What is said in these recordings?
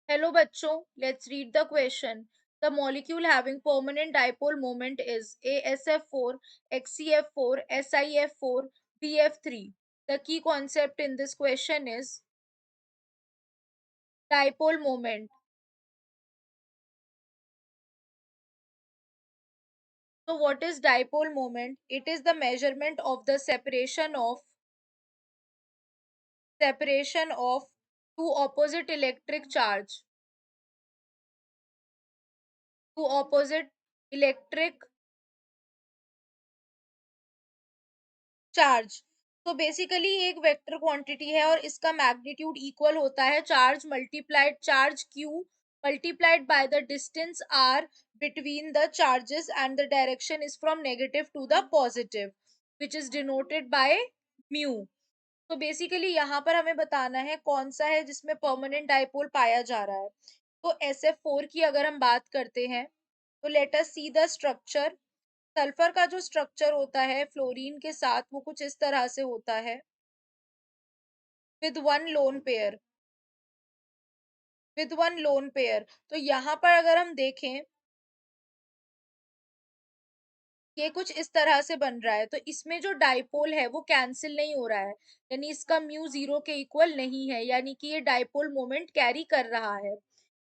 Hello बच्चों, let's read the question. The molecule having permanent dipole moment is ASF4, XCF4, SiF4, BF3. The key concept in this question is dipole moment. So what is dipole moment? It is the measurement of the separation of two opposite electric charge, two opposite electric charge. तो basically एक vector quantity है और इसका magnitude equal होता है charge Q multiplied by the distance R between the charges and the direction is from negative to the positive which is denoted by mu. तो basically यहाँ पर हमें बताना है कौन सा है जिसमें परमानेंट डाइपोल पाया जा रहा है। तो SF4 की अगर हम बात करते हैं तो let us see the structure. Sulphur का जो स्ट्रक्चर होता है फ्लोरीन के साथ वो कुछ इस तरह से होता है विद वन लोन पेयर। तो यहाँ पर अगर हम देखें ये कुछ इस तरह से बन रहा है, तो इसमें जो डाइपोल है वो कैंसिल नहीं हो रहा है, यानी इसका म्यू जीरो के इक्वल नहीं है, यानी कि ये डाइपोल मोमेंट कैरी कर रहा है।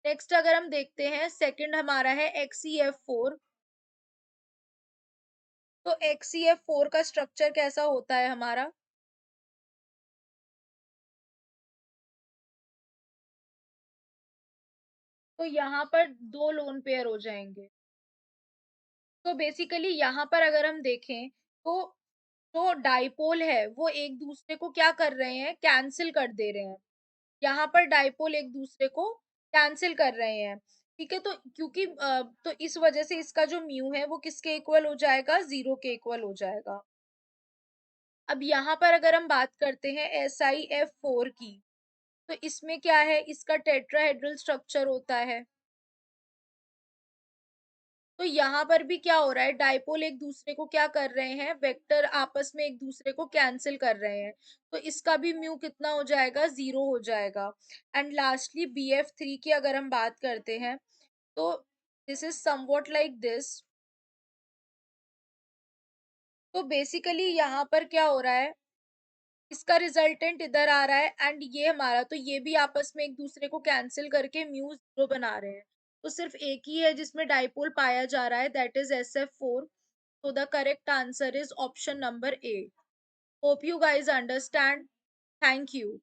नेक्स्ट अगर हम देखते हैं सेकंड हमारा है XeF4। तो XeF4 का स्ट्रक्चर कैसा होता है हमारा? तो यहाँ पर दो लोन पेयर हो जाएंगे। तो बेसिकली यहाँ पर अगर हम देखें तो जो डाइपोल है वो एक दूसरे को क्या कर रहे हैं, कैंसिल कर दे रहे हैं। यहाँ पर डाइपोल एक दूसरे को कैंसिल कर रहे हैं। ठीक है, तो क्योंकि तो इस वजह से इसका जो म्यू है वो किसके इक्वल हो जाएगा, जीरो के इक्वल हो जाएगा। अब यहाँ पर अगर हम बात करते हैं SiF4 की, तो इसमें क्या है, इसका टेट्राहेड्रल स्ट्रक्चर होता है। तो यहाँ पर भी क्या हो रहा है, डाइपोल एक दूसरे को क्या कर रहे हैं, वेक्टर आपस में एक दूसरे को कैंसिल कर रहे हैं। तो इसका भी म्यू कितना हो जाएगा, जीरो हो जाएगा। एंड लास्टली BF3 की अगर हम बात करते हैं तो this is somewhat like this. तो बेसिकली यहाँ पर क्या हो रहा है, इसका रिजल्टेंट इधर आ रहा है एंड ये हमारा, तो ये भी आपस में एक दूसरे को कैंसिल करके म्यू जीरो बना रहे हैं। तो सिर्फ एक ही है जिसमें डाइपोल पाया जा रहा है, that is SF4। So the correct answer is option number A. Hope you guys understand. Thank you.